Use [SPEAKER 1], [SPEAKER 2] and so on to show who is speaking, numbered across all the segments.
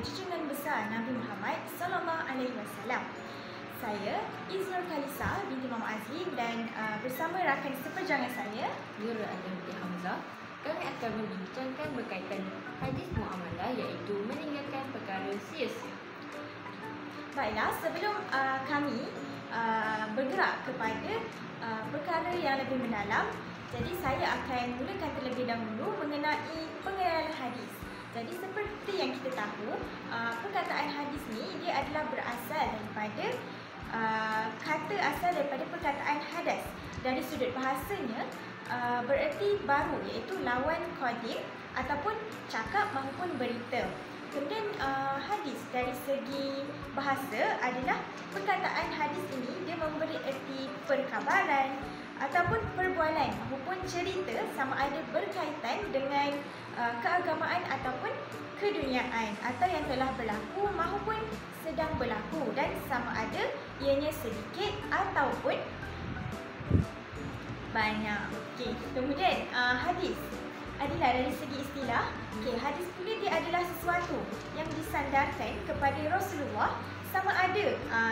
[SPEAKER 1] junjungan besar Nabi Muhammad Sallallahu Alaihi Wasallam. Saya Iznur Khalisa binti Muhammad Azli dan bersama rakan seperjuangan saya
[SPEAKER 2] Nurul Alam binti Hamzah, kami akan membincangkan berkaitan hadis muamalah iaitu meninggalkan perkara sia-sia.
[SPEAKER 1] Baiklah, sebelum kami bergerak kepada perkara yang lebih mendalam, jadi saya akan mulakan terlebih dahulu mengenai pengenalan hadis. Jadi seperti yang kita tahu, perkataan hadis ni dia adalah berasal daripada kata asal daripada perkataan hadas. Dari sudut bahasanya bererti baru, iaitu lawan qadim ataupun cakap maupun berita. Kemudian hadis dari segi bahasa adalah perkataan hadis ini dia memberi erti perkabaran ataupun perbualan maupun cerita sama ada berkaitan dengan keagamaan ataupun keduniaan atau yang telah berlaku maupun sedang berlaku dan sama ada ianya sedikit ataupun banyak. Okey, kemudian hadis adalah dari segi istilah. Okey, hadis pula dia adalah sesuatu yang disandarkan kepada Rasulullah sama ada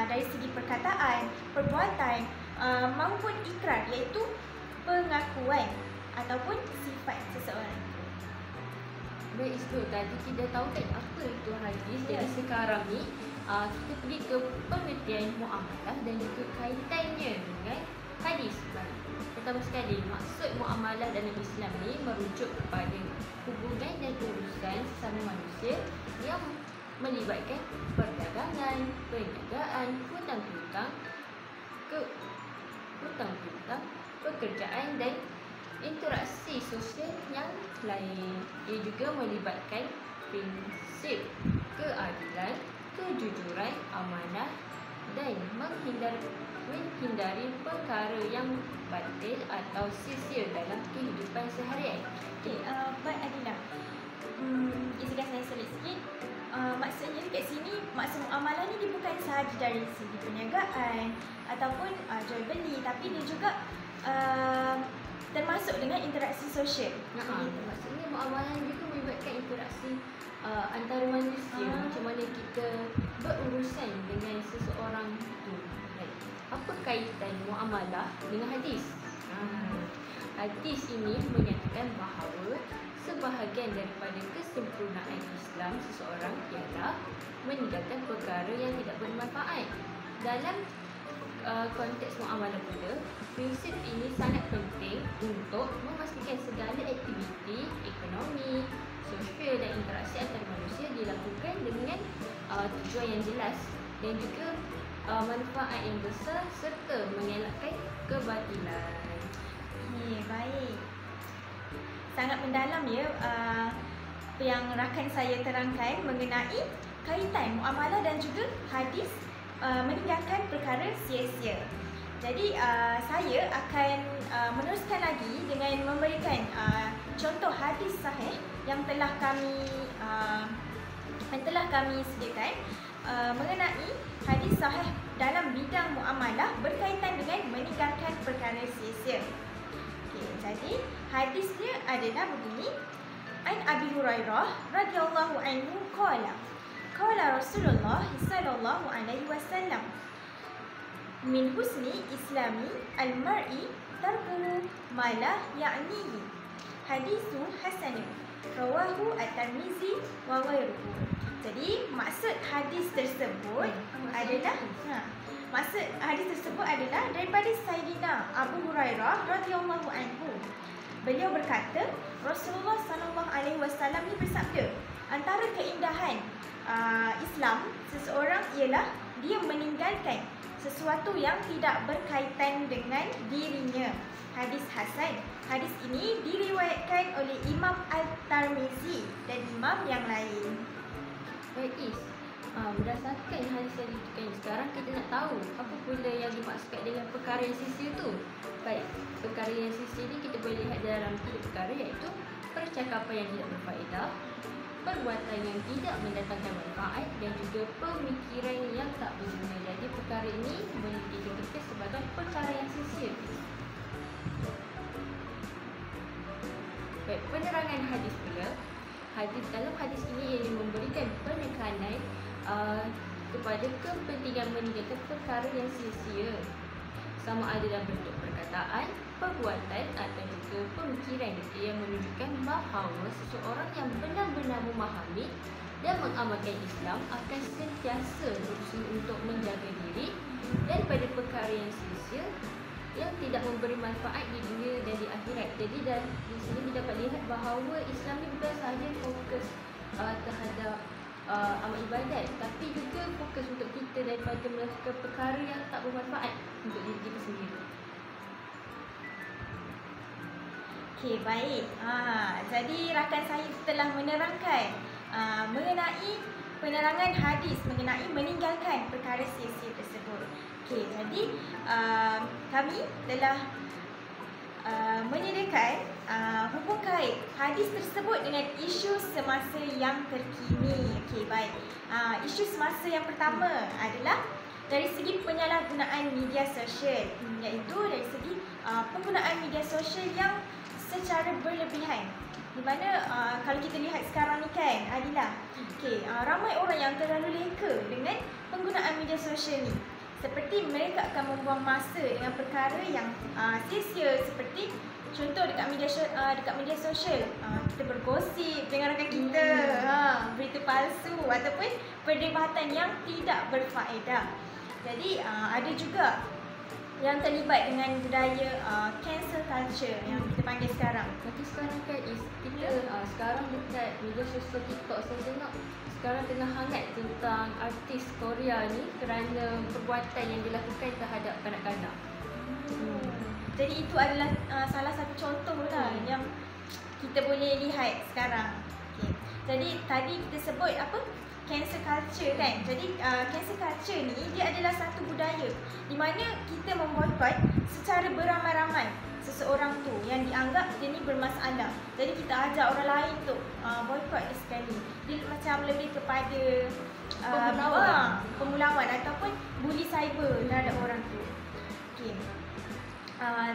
[SPEAKER 1] dari segi perkataan, perbuatan maupun ikrar, iaitu pengakuan ataupun sifat seseorang.
[SPEAKER 2] Baik, Isnur, tadi kita tahu kan apa itu hadis. Jadi sekarang ni kita pergi ke pengertian muamalah dan juga kaitannya dengan hadis. Baik, pertama sekali, maksud muamalah dalam Islam ni merujuk kepada hubungan dan urusan sesama manusia yang melibatkan perdagangan, perniagaan, hutang-hutang, pekerjaan dan interaksi sosial yang lain. Ia juga melibatkan prinsip keadilan, kejujuran, amanah dan menghindari perkara yang batil atau sia-sia dalam kehidupan seharian.
[SPEAKER 1] Okey, baik Adila. Izinkan saya selit sikit. Maksudnya dekat sini, maksud muamalah ni dia bukan sahaja dari segi perniagaan ataupun jual beli, tapi dia juga termasuk dengan interaksi sosial.
[SPEAKER 2] Maksudnya muamalah juga melibatkan interaksi antara manusia, macam mana kita berurusan dengan seseorang itu. Apa kaitan muamalah dengan hadis? Hadis ini menyatakan bahawa sebahagian daripada kesempurnaan Islam seseorang ialah meninggalkan perkara yang tidak bermanfaat. Dalam konteks muamalah pula, prinsip ini sangat penting untuk memastikan segala aktiviti ekonomi, sosial dan interaksi antara manusia dilakukan dengan tujuan yang jelas dan juga manfaat yang besar serta mengelakkan kebatilan.
[SPEAKER 1] Baik. Sangat mendalam ya yang rakan saya terangkan mengenai kaitan muamalah dan juga hadis meninggalkan perkara sia-sia. Jadi saya akan meneruskan lagi dengan memberikan contoh hadis sahih yang telah kami sediakan mengenai hadis sahih dalam bidang muamalah berkaitan dengan meninggalkan perkara sia-sia. Okey, jadi hadisnya adalah begini. An Abi Hurairah radhiyallahu anhu qala Rasulullah sallallahu alaihi wasallam, min husni islami al-mar'i tarkuhu ma la ya'nihi. Hadisu hasan rawahu at-Tirmizi wa ghairuhu. Jadi maksud hadis tersebut adalah daripada Sayyidina Abu Hurairah radhiyallahu anhu. Beliau berkata, Rasulullah sallallahu alaihi wasallam ni bersabda, antara keindahan Islam seseorang ialah dia meninggalkan sesuatu yang tidak berkaitan dengan dirinya. Hadis hasan. Hadis ini diriwayatkan oleh Imam Al-Tirmizi dan imam yang lain.
[SPEAKER 2] Baik, berdasarkan hadis yang ditukan sekarang, kita nak tahu apa pula yang dimaksudkan dengan perkara yang sia-sia tu. Baik, perkara yang sia-sia ni kita boleh lihat dalam 3 perkara, iaitu percakapan yang tidak berfaedah, perbuatan yang tidak mendatangkan manfaat dan juga pemikiran yang tak berguna. Jadi perkara ini boleh dikatakan sebagai perkara yang sia-sia. Baik, penerangan hadis pula. dalam hadis ini ia memberikan penekanan kepada kepentingan meninggalkan perkara yang sia-sia, sama ada dalam bentuk perkataan, perbuatan atau juga pemikiran, yang menunjukkan bahawa seseorang yang benar-benar memahami dan mengamalkan Islam akan sentiasa berusaha untuk menjaga diri daripada perkara yang sia-sia yang tidak memberi manfaat di dunia dan di akhirat. Jadi di sini kita dapat lihat bahawa Islam ni bukan sahaja fokus terhadap amal ibadat, tapi juga fokus untuk kita daripada melakukan perkara yang tak bermanfaat untuk diri kita sendiri.
[SPEAKER 1] Okey, baik. Jadi rakan saya telah menerangkan mengenai penerangan hadis mengenai meninggalkan perkara sia-sia tersebut. Okey, jadi kami telah menyediakan hubung kait hadis tersebut dengan isu semasa yang terkini. Okey, baik. Isu semasa yang pertama adalah dari segi penyalahgunaan media sosial, iaitu dari segi penggunaan media sosial yang secara berlebihan. Di mana kalau kita lihat sekarang ni kan, Adila, ramai orang yang terlalu leka dengan penggunaan media sosial ni. Seperti mereka akan membuang masa dengan perkara yang sia-sia, seperti contoh dekat media sosial, kita bergosip dengan rakan kita, berita palsu ataupun perdebatan yang tidak berfaedah. Jadi ada juga yang terlibat dengan budaya cancel culture yang kita panggil sekarang.
[SPEAKER 2] Tapi sekarang kan kita sekarang dekat media sosial TikTok, saya tengok sekarang tengah hangat tentang artis Korea ni kerana perbuatan yang dilakukan terhadap kanak-kanak.
[SPEAKER 1] Jadi itu adalah salah satu contoh lah yang kita boleh lihat sekarang. Okay. Jadi tadi kita sebut apa? Cancel culture kan. Jadi cancel culture ni dia adalah satu budaya di mana kita memboikot secara beramai-ramai seseorang tu yang dianggap dia ni bermasalah. Jadi kita ajak orang lain untuk boikot dia sekali. Dia macam lebih kepada pemulawan ataupun bully cyber terhadap orang tu. Okey.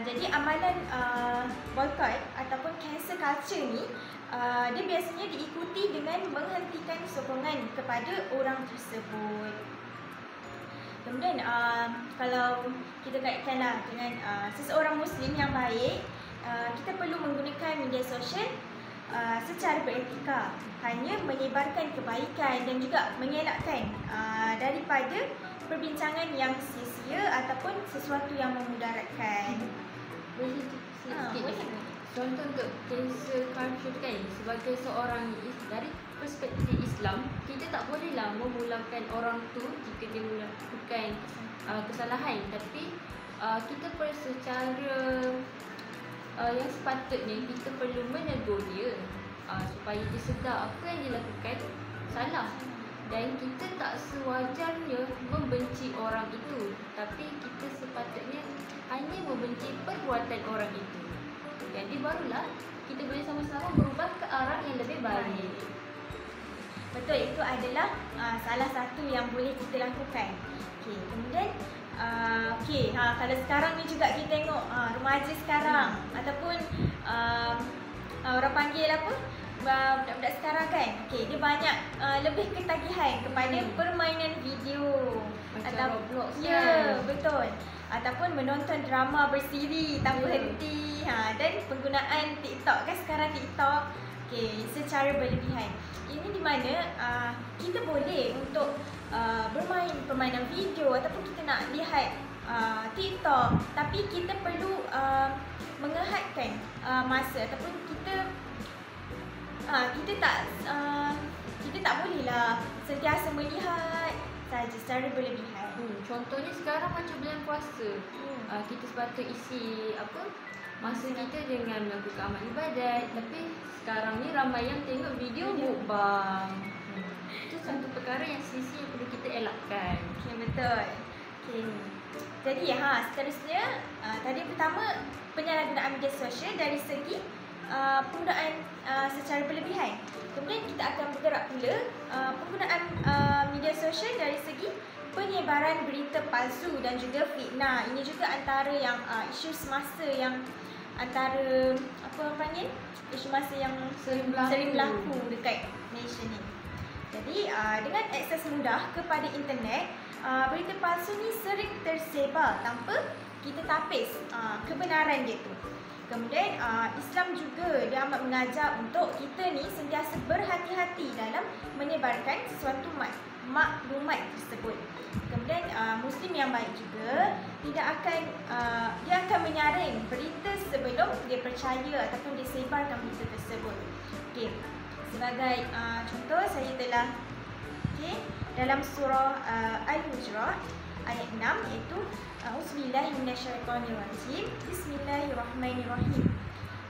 [SPEAKER 1] Jadi amalan boikot ataupun cancel culture ni dia biasanya diikuti dengan menghentikan sokongan kepada orang tersebut. Kemudian kalau kita kaitkanlah dengan seseorang Muslim yang baik, kita perlu menggunakan media sosial secara beretika, hanya menyebarkan kebaikan dan juga mengelakkan daripada perbincangan yang sia-sia ataupun sesuatu yang memudaratkan.
[SPEAKER 2] Contoh untuk cancel culture kan, sebagai seorang dari perspektif Islam, kita tak bolehlah memulakan orang tu jika dia melakukan kesalahan, tapi kita perlu secara yang sepatutnya kita perlu menegur dia supaya dia sedar apa yang dia lakukan salah. Dan kita tak sewajarnya membenci orang itu, tapi kita sepatutnya hanya membenci perbuatan orang itu. Jadi barulah kita boleh sama-sama berubah ke arah yang lebih baik.
[SPEAKER 1] Betul, itu adalah salah satu yang boleh kita lakukan. Okey, kemudian kalau sekarang ni juga kita tengok remaja sekarang ataupun orang panggil apa? Budak-budak sekarang kan. Okey, dia banyak lebih ketagihan kepada permainan video
[SPEAKER 2] macam Roblox kan.
[SPEAKER 1] Ya, betul. Ataupun menonton drama bersiri tanpa henti. Dan penggunaan TikTok kan sekarang TikTok secara berlebihan. Ini di mana kita boleh untuk bermain permainan video ataupun kita nak lihat TikTok, tapi kita perlu mengehadkan masa ataupun kita tak bolehlah sentiasa melihat saja secara berlebihan.
[SPEAKER 2] Contohnya sekarang macam bulan puasa, kita sepatutnya isi masa kita dengan melakukan amal ibadat, tapi sekarang ni ramai yang tengok video mukbang. Itu satu perkara yang sia-sia yang perlu kita elakkan.
[SPEAKER 1] Okey, betul. Okey. Jadi seterusnya tadi pertama penyalahgunaan media sosial dari segi penggunaan secara berlebihan. Kemudian kita akan bergerak pula penggunaan media sosial dari segi penyebaran berita palsu dan juga fitnah. Ini juga antara yang isu semasa yang antara apa orang panggil isu masa yang
[SPEAKER 2] Sering
[SPEAKER 1] berlaku dekat Malaysia ni. Jadi dengan akses mudah kepada internet, berita palsu ni sering tersebar tanpa kita tapis kebenaran dia tu. Kemudian Islam juga dia amat mengajar untuk kita ni sentiasa berhati-hati dalam menyebarkan sesuatu maklumat tersebut. Kemudian Muslim yang baik juga dia akan menyaring berita sebelum dia percaya ataupun dia sebarkan berita tersebut. Okey. Sebagai contoh, saya telah dalam surah Al-Hujurat ayat 6 iaitu A'udzubillahi minasyaitonirrajim. Bismillahirrahmanirrahim.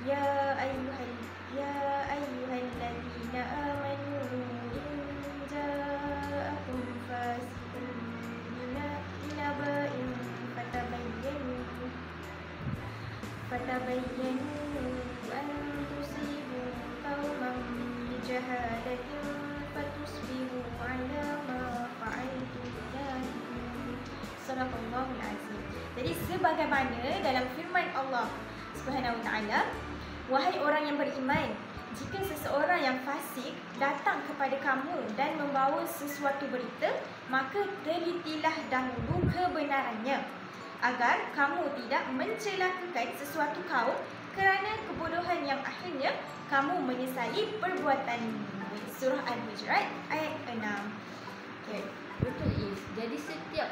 [SPEAKER 1] Ya ayyuhalladzina amanu in ja'akum fasiqun binaba'in fatabayyanu an tusibu qauman bijahalatin fatusbihu 'ala ma fa'altum nadimin. Sadaqallahul azim. Jadi sebagaimana dalam firman Allah Subhanahu wa taala, wahai orang yang beriman, jika seseorang yang fasik datang kepada kamu dan membawa sesuatu berita, maka telitilah dahulu kebenarannya, agar kamu tidak mencelakakan sesuatu kaum kerana kebodohan yang akhirnya kamu menyesali perbuatanmu. Surah Al-Hujurat ayat 6. Okay.
[SPEAKER 2] Betul Is. Jadi setiap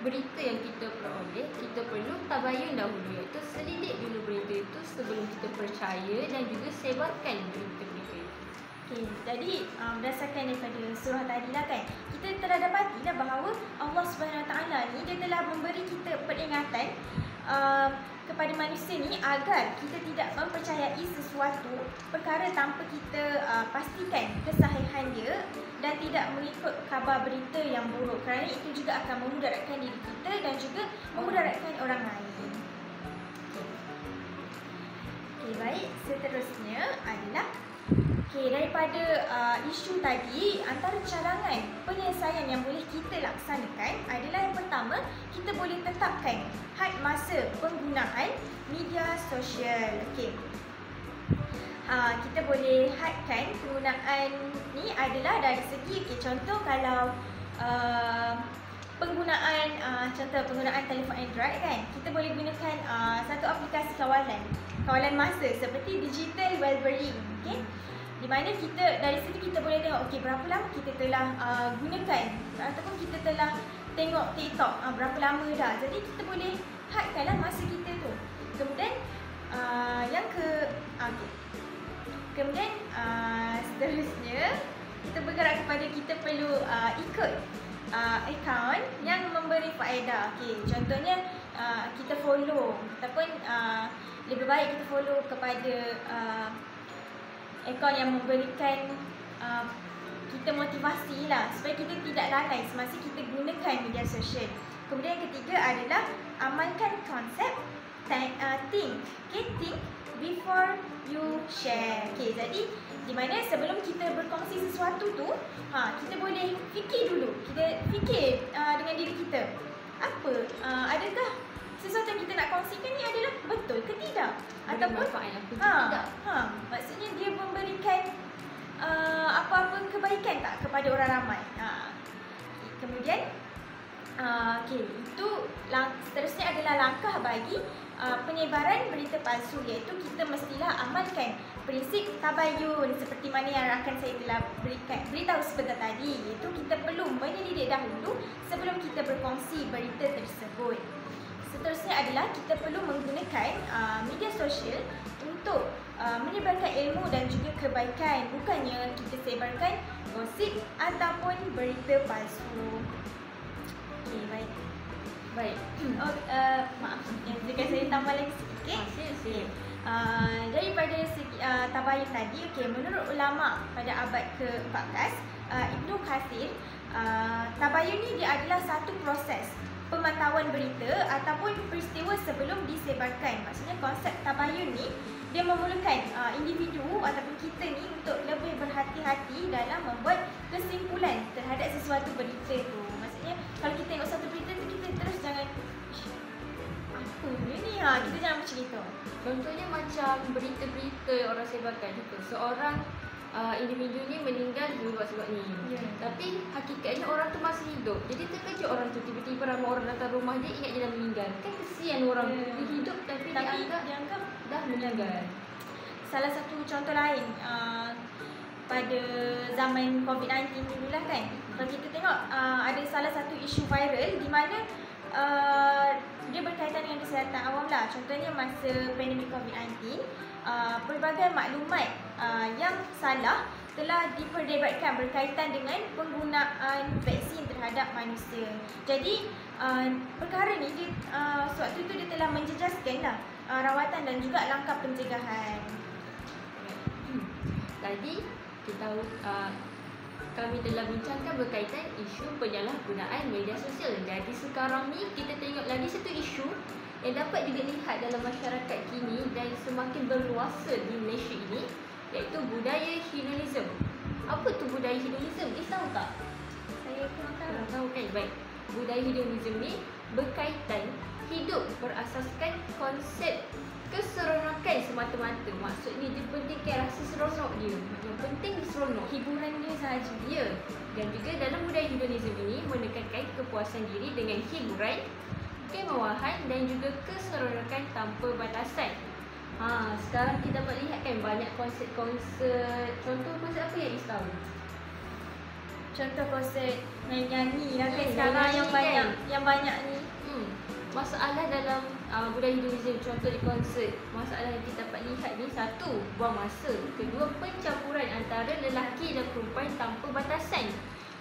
[SPEAKER 2] berita yang kita peroleh, kita perlu tabayun dahulu, iaitu selidik dulu berita itu sebelum kita percaya dan juga sebarkan berita-berita itu.
[SPEAKER 1] Okay, jadi berdasarkan daripada surah tadi lah kan, kita telah dapati dah bahawa Allah Subhanahu Wa Taala ni dia telah memberi kita peringatan kepada manusia ni agar kita tidak mempercayai sesuatu perkara tanpa kita pastikan kesahihan dia dan tidak mengikut kabar berita yang buruk, kerana itu juga akan memudaratkan diri kita dan juga memudaratkan orang lain. Okay, baik, seterusnya adalah daripada isu tadi, antara cadangan penyelesaian yang boleh kita laksanakan adalah yang pertama, kita boleh tetapkan had masa penggunaan media sosial. Okey. Kita boleh hadkan penggunaan ni adalah dari segi contoh kalau penggunaan telefon Android kan, kita boleh gunakan satu aplikasi kawalan masa seperti digital well-being. Okey. Di mana kita dari situ kita boleh tengok berapa lama kita telah gunakan ataupun kita telah tengok TikTok berapa lama dah. Jadi kita boleh hadkanlah masa kita tu. Kemudian Kemudian seterusnya kita bergerak kepada kita perlu ikut akaun yang memberi faedah. Contohnya kita follow ataupun lebih baik kita follow kepada akaun yang memberikan kita motivasi lah supaya kita tidak lalai semasa kita gunakan media sosial. Kemudian yang ketiga adalah amalkan konsep think before you share. Jadi di mana sebelum kita berkongsi sesuatu tu, kita boleh fikir dulu. Kita fikir dengan diri kita, adakah sesuatu yang kita nak kongsikan ni adalah betul ke tidak? Ataupun tidak. Maksudnya dia memberikan apa-apa kebaikan tak kepada orang ramai. Kemudian itu seterusnya adalah langkah bagi penyebaran berita palsu, iaitu kita mestilah amalkan prinsip tabayun seperti mana yang rakan saya telah beritahu sebentar tadi, iaitu kita perlu menyelidik dahulu sebelum kita berkongsi berita tersebut. Seterusnya adalah kita perlu menggunakan media sosial untuk menyebarkan ilmu dan juga kebaikan, bukannya kita sebarkan gosip ataupun berita palsu. Okey, baik. Maaf, jika saya tambah lagi sikit. Daripada segi tabayun tadi, menurut ulama pada abad ke-14, Ibnu Katsir, tabayun ni dia adalah satu proses pemantauan berita ataupun peristiwa sebelum disebarkan. Maksudnya konsep tabayun ni dia memerlukan individu ataupun kita ni untuk lebih berhati-hati dalam membuat kesimpulan terhadap sesuatu berita tu. Maksudnya kalau kita tengok satu berita tu, kita terus jangan apa ni? Kita jangan macam itu.
[SPEAKER 2] Contohnya macam berita-berita yang orang sebarkan contoh seorang individu ni meninggal sebab ni. Tapi hakikatnya orang tu masih hidup. Jadi terkejut orang tu tiba-tiba ramai orang datang rumah dia ingat dia dah meninggal. Kan kesian orang tu dia hidup tapi dianggap dah meninggal.
[SPEAKER 1] Salah satu contoh lain pada zaman COVID-19 dululah kan. Kalau kita tengok ada salah satu isu viral di mana dia berkaitan dengan kesihatan awam lah. Contohnya masa pandemik COVID-19, pelbagai maklumat yang salah telah diperdebatkan berkaitan dengan penggunaan vaksin terhadap manusia. Jadi perkara ni dia, sewaktu itu dia telah menjejaskan lah rawatan dan juga langkah pencegahan.
[SPEAKER 2] Tadi kita tahu kami telah bincangkan berkaitan isu penyalahgunaan media sosial. Jadi sekarang ni kita tengok lagi satu isu yang dapat juga lihat dalam masyarakat kini dan semakin berluasa di Malaysia ini, iaitu budaya hedonism. Apa tu budaya hedonism? Tahu tak?
[SPEAKER 1] Saya kurang tahu.
[SPEAKER 2] Kurang tahu kan? Baik. Budaya hedonism ni berkaitan hidup berasaskan konsep keseronokan semata-mata. Maksudnya dia pentingkan rasa seronok dia. Yang penting seronok, hiburan dia sahaja. Ya. Dan juga dalam budaya hedonism ini menekankan kepuasan diri dengan hiburan, kemewahan dan juga keseronokan tanpa batasan. Sekarang kita dapat lihat kan banyak konsert-konsert. Contoh konsert apa yang Is tahu?
[SPEAKER 1] Contoh konsert nyanyi lah kan sekarang
[SPEAKER 2] nyanyi
[SPEAKER 1] yang
[SPEAKER 2] kan?
[SPEAKER 1] banyak ni.
[SPEAKER 2] Masalah dalam budaya hedonism, contoh di konsert, masalah yang kita dapat lihat ni, satu, buang masa. Kedua, pencampuran antara lelaki dan perempuan tanpa batasan.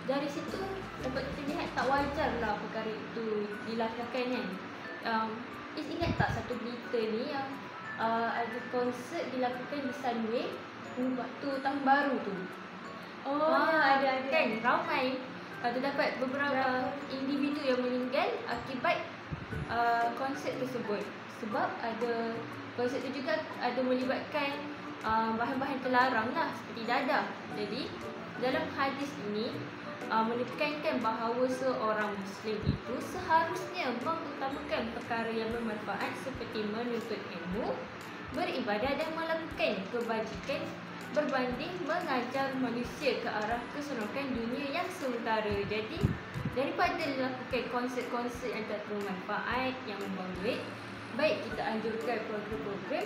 [SPEAKER 2] Dari situ dapat kita lihat tak wajar lah perkara itu dilakukan kan. Is ingat tak satu berita ni yang ada konsert dilakukan di Sunway waktu tahun baru tu.
[SPEAKER 1] Ada
[SPEAKER 2] kan ramai terdapat beberapa individu yang meninggal akibat konsert tersebut. Sebab ada konsert itu juga ada melibatkan bahan-bahan terlarang lah seperti dadah. Jadi dalam hadis ini menekankan bahawa seorang Muslim itu seharusnya mengutamakan perkara yang bermanfaat seperti menuntut ilmu, beribadah dan melakukan kebajikan berbanding mengajar manusia ke arah keseronokan dunia yang sementara. Jadi daripada melakukan konsert-konsert yang tak bermanfaat, yang membuang duit, baik kita anjurkan program-program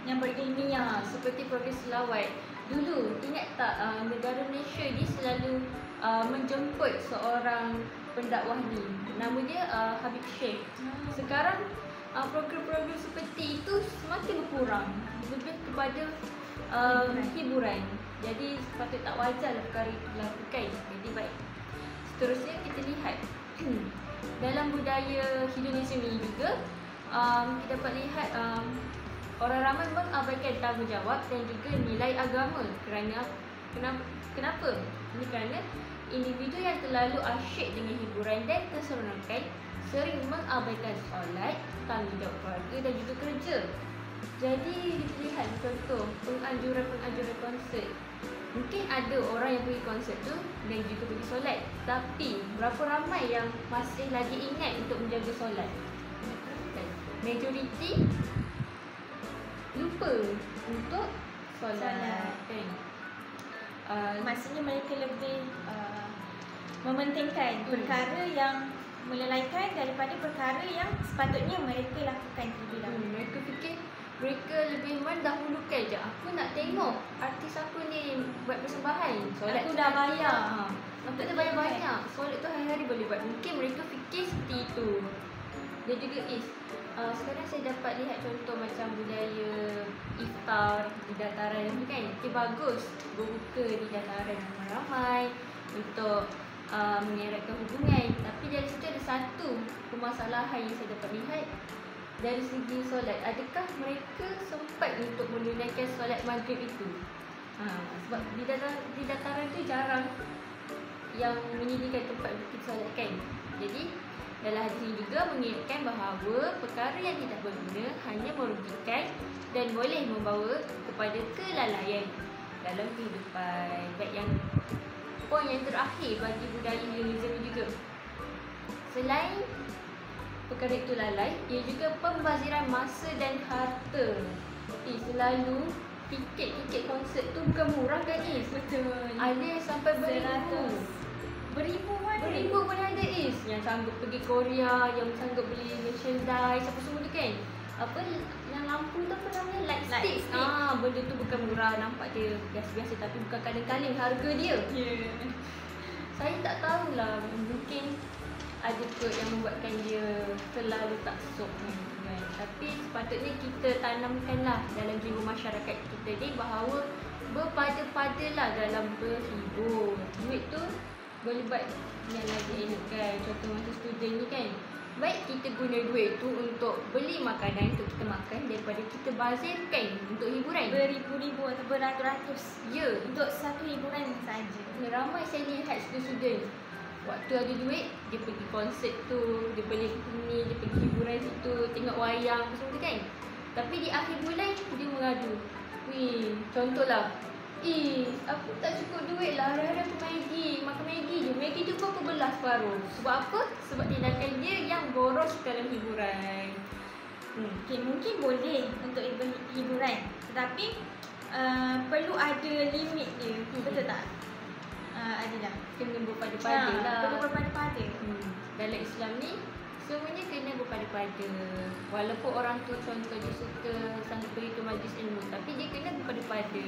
[SPEAKER 1] yang berilmiah
[SPEAKER 2] seperti program selawat. Dulu ingat tak negara Malaysia ni selalu menjemput seorang pendakwah ni, nama dia Habib Syekh. Sekarang program-program seperti itu semakin berkurang, lebih kepada hiburan. Jadi sepatutnya tak wajar perkara itu dilakukan. Jadi baik, seterusnya kita lihat dalam budaya hedonism ini juga kita dapat lihat orang ramai mengabaikan tanggungjawab dan juga nilai agama. Kenapa? Ini kerana individu yang terlalu asyik dengan hiburan dan keseronokan sering mengabaikan solat, tanggungjawab keluarga dan juga kerja. Jadi dilihat contoh penganjuran konsert. Mungkin ada orang yang pergi konsert tu dan juga pergi solat, tapi berapa ramai yang masih lagi ingat untuk menjaga solat? Majoriti lupa untuk solat. Kan?
[SPEAKER 1] Maksudnya mereka lebih mementingkan perkara yang melalaikan daripada perkara yang sepatutnya mereka lakukan terlebih dahulu.
[SPEAKER 2] Mereka fikir mereka lebih mendahulukan je. Aku nak tengok artis aku ni buat persembahan. Solat
[SPEAKER 1] aku dah bayar.
[SPEAKER 2] Aku dah bayar banyak. Solat tu hari-hari boleh buat. Mungkin mereka fikir seperti itu. Dan juga sekarang saya dapat lihat contoh macam budaya iftar di dataran ni kan. Okay, bagus berbuka di dataran ramai-ramai untuk mengeratkan hubungan. Tapi dari situ ada satu permasalahan yang saya dapat lihat dari segi solat. Adakah mereka sempat untuk menunaikan solat maghrib itu? Sebab di dataran tu jarang yang menyediakan tempat untuk kita solatkan. Jadi dalam hadis ini juga mengingatkan bahawa perkara yang tidak berguna hanya merugikan dan boleh membawa kepada kelalaian dalam kehidupan. Baik, yang poin yang terakhir bagi budaya hedonism juga, selain perkara itu lalai, ia juga pembaziran masa dan harta. Selalu tiket konsert tu bukan murah kan Is?
[SPEAKER 1] Betul.
[SPEAKER 2] Ada yang sampai beribu.
[SPEAKER 1] Beribu mana?
[SPEAKER 2] Beribu pun ada Is. Yang sanggup pergi Korea, yang sanggup beli merchandise, apa semua tu kan. Apa yang lampu tu apa namanya? Light stick. Benda tu bukan murah, nampak dia biasa-biasa tapi bukan kaleng-kaleng harga dia. Saya tak tahulah, mungkin ada kot yang membuatkan dia terlalu tak sok kan. Tapi sepatutnya kita tanamkanlah dalam jiwa masyarakat kita ni bahawa berpada-padalah dalam berhibur. Duit tu boleh buat yang lagi elok kan. Contoh masa student ni kan, baik kita guna duit tu untuk beli makanan untuk kita makan daripada kita bazirkan untuk hiburan.
[SPEAKER 1] Beribu-ribu atau beratus-ratus.
[SPEAKER 2] Ya.
[SPEAKER 1] Untuk satu hiburan saja.
[SPEAKER 2] Ramai saya lihat student waktu ada duit, dia pergi konsert tu, dia beli ni, dia pergi hiburan situ, tengok wayang apa semua kan. Tapi di akhir bulan dia mengadu. Contohlah, aku tak cukup duit lah, hari-hari aku makan Maggi je. Maggi tu pun aku belah separuh. Sebab apa? Sebab tindakan dia yang boros dalam hiburan.
[SPEAKER 1] Mungkin boleh untuk hiburan, tetapi perlu ada limit dia. Betul tak? Adalah
[SPEAKER 2] Kena berpada-pada lah.
[SPEAKER 1] Perlu berpada-pada.
[SPEAKER 2] Dalam Islam ni semuanya kena berpada-pada. Walaupun orang tu contoh dia suka sangat pergi ke majlis ilmu, tapi dia kena berpada-pada.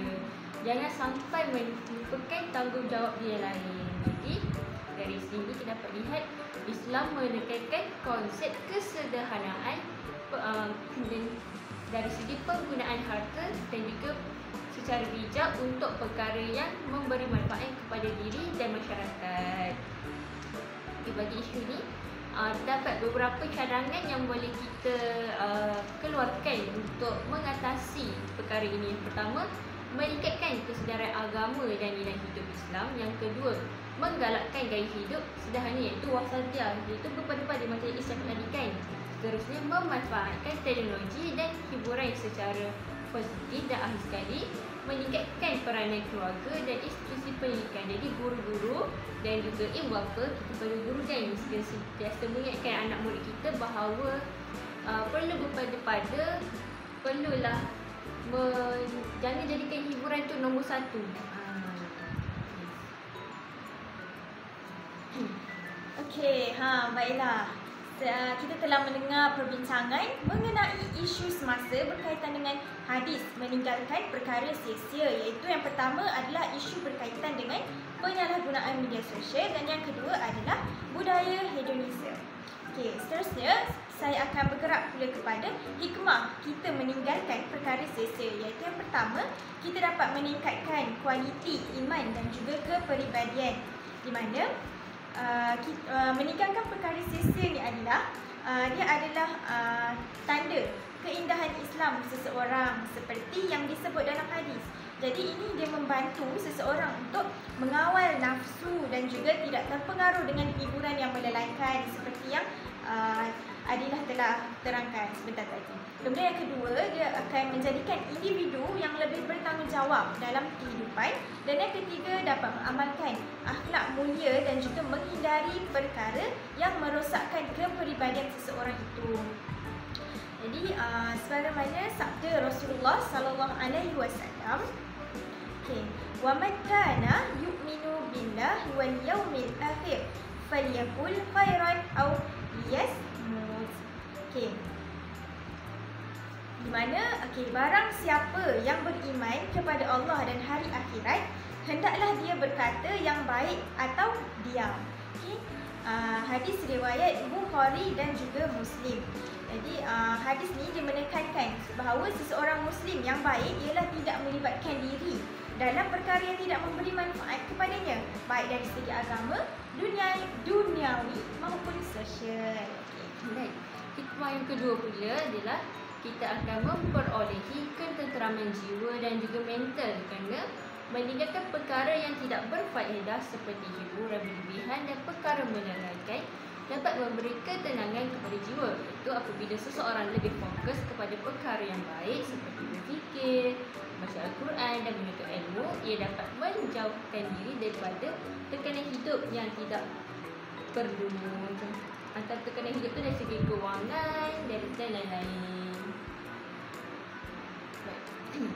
[SPEAKER 2] Jangan sampai melupakan tanggungjawab dia lain. Jadi dari sini kita dapat lihat Islam menekankan konsep kesederhanaan dan dari segi penggunaan harta dan juga secara bijak untuk perkara yang memberi manfaat kepada diri dan masyarakat. Bagi isu ni, terdapat beberapa cadangan yang boleh kita keluarkan untuk mengatasi perkara ini. Yang pertama, meningkatkan kesedaran agama dan nilai hidup Islam. Yang kedua, menggalakkan gaya hidup sederhana iaitu wasatiyah, iaitu berpada-pada macam Islam tadi. Seterusnya, memanfaatkan teknologi dan hiburan secara positif, dan akhir sekali meningkatkan peranan keluarga dan institusi pendidikan. Jadi guru-guru dan juga ibu bapa, kita perlu guru dan sentiasa mengingatkan anak murid kita bahawa perlu berpada-pada, perlulah jangan jadikan hiburan tu nombor satu.
[SPEAKER 1] Okey, baiklah. Kita telah mendengar perbincangan mengenai isu semasa berkaitan dengan hadis meninggalkan perkara sia-sia, iaitu yang pertama adalah isu berkaitan dengan penyalahgunaan media sosial dan yang kedua adalah budaya hedonisme. Okey, seterusnya saya akan bergerak pula kepada hikmah kita meninggalkan perkara sia-sia, iaitu yang pertama, kita dapat meningkatkan kualiti iman dan juga kepribadian, di mana meninggalkan perkara sia-sia ni adalah dia adalah tanda keindahan Islam seseorang seperti yang disebut dalam hadis. Jadi ini dia membantu seseorang untuk mengawal nafsu dan juga tidak terpengaruh dengan hiburan yang melelaikan seperti yang Adilah telah terangkan sebentar tadi. Kemudian yang kedua, dia akan menjadikan individu yang lebih bertanggungjawab dalam kehidupan. Dan yang ketiga, dapat mengamalkan akhlak mulia dan juga menghindari perkara yang merosakkan kepribadian seseorang itu. Jadi sebagaimana sabda Rasulullah sallallahu alaihi wasallam, wa man kana yu'minu billahi wal yawmil akhir falyaqul khairan aw liyasmut. Di mana barang siapa yang beriman kepada Allah dan hari akhirat, hendaklah dia berkata yang baik atau diam. Hadis riwayat Bukhari dan juga Muslim. Jadi hadis ni dia menekankan bahawa seseorang Muslim yang baik ialah tidak melibatkan diri dalam perkara yang tidak memberi manfaat kepadanya, baik dari segi agama, duniawi maupun sosial.
[SPEAKER 2] Hikmah yang kedua pula adalah kita akan memperolehi ketenteraman jiwa dan juga mental kerana meninggalkan perkara yang tidak berfaedah seperti hiburan berlebihan dan perkara melelaikan dapat memberi ketenangan kepada jiwa, iaitu apabila seseorang lebih fokus kepada perkara yang baik seperti berfikir, baca Al-Quran dan menuntut ilmu, ia dapat menjauhkan diri daripada tekanan hidup yang tidak perlu. antara tekanan hidup tu dari segi kewangan dan lain-lain. Baik.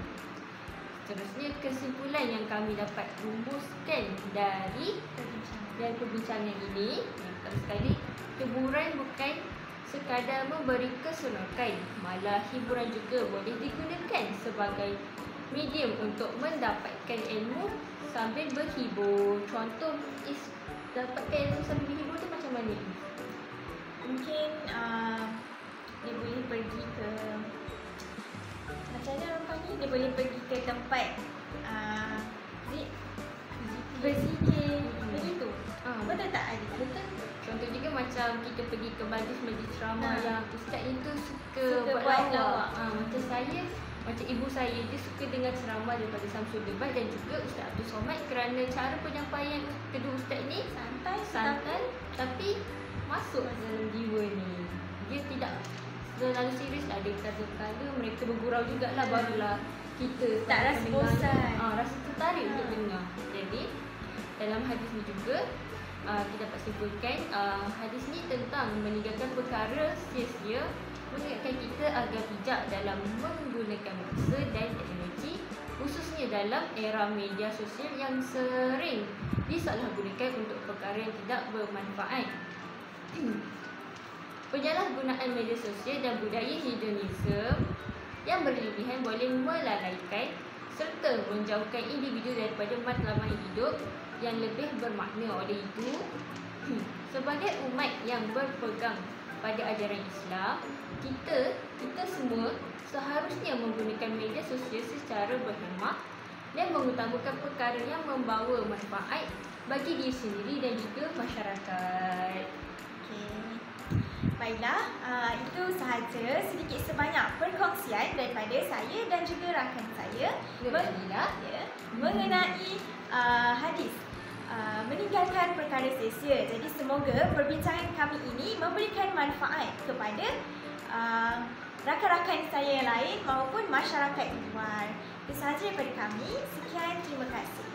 [SPEAKER 2] Seterusnya, kesimpulan yang kami dapat rumuskan dari perbincangan ini, yang pertama sekali, hiburan bukan sekadar memberi keseronokan, malah hiburan juga boleh digunakan sebagai medium untuk mendapatkan ilmu sambil berhibur. Contoh dapatkan ilmu sambil berhibur tu macam mana?
[SPEAKER 1] Mungkin dia boleh pergi ke, macam mana orang panggil, dia boleh pergi ke tempat berzikir begitu. Betul tak Adi?
[SPEAKER 2] Betul. Contoh juga macam kita pergi ke majlis-majlis ceramah yang ustaz itu suka
[SPEAKER 1] buat
[SPEAKER 2] lawak. Macam ibu saya, dia suka dengar ceramah daripada Samsul Debat dan juga Ustaz Abdul Somad, kerana cara penyampaian kedua ustaz ni santai tapi masuk dalam jiwa ni. Dia tidak terlalu serius lah. Dia kata-kata mereka bergurau jugalah, barulah kita
[SPEAKER 1] tak rasa bosan.
[SPEAKER 2] Rasa tertarik untuk dengar. Jadi dalam hadis ni juga kita dapat simpulkan hadis ni tentang meninggalkan perkara sia-sia, mengingatkan kita agar bijak dalam menggunakan masa dan teknologi, khususnya dalam era media sosial yang sering disalahgunakan untuk perkara yang tidak bermanfaat. Penyalahgunaan media sosial dan budaya hedonisme yang berlebihan boleh melalaikan serta menjauhkan individu daripada matlamat hidup yang lebih bermakna. Oleh itu, sebagai umat yang berpegang pada ajaran Islam, kita semua seharusnya menggunakan media sosial secara berhikmat dan mengutamakan perkara yang membawa manfaat bagi diri sendiri dan juga masyarakat.
[SPEAKER 1] Baiklah, itu sahaja sedikit sebanyak perkongsian daripada saya dan juga rakan saya mengenai hadis meninggalkan perkara sia-sia. Jadi semoga perbincangan kami ini memberikan manfaat kepada rakan-rakan saya yang lain maupun masyarakat di luar. Itu sahaja daripada kami. Sekian, terima kasih.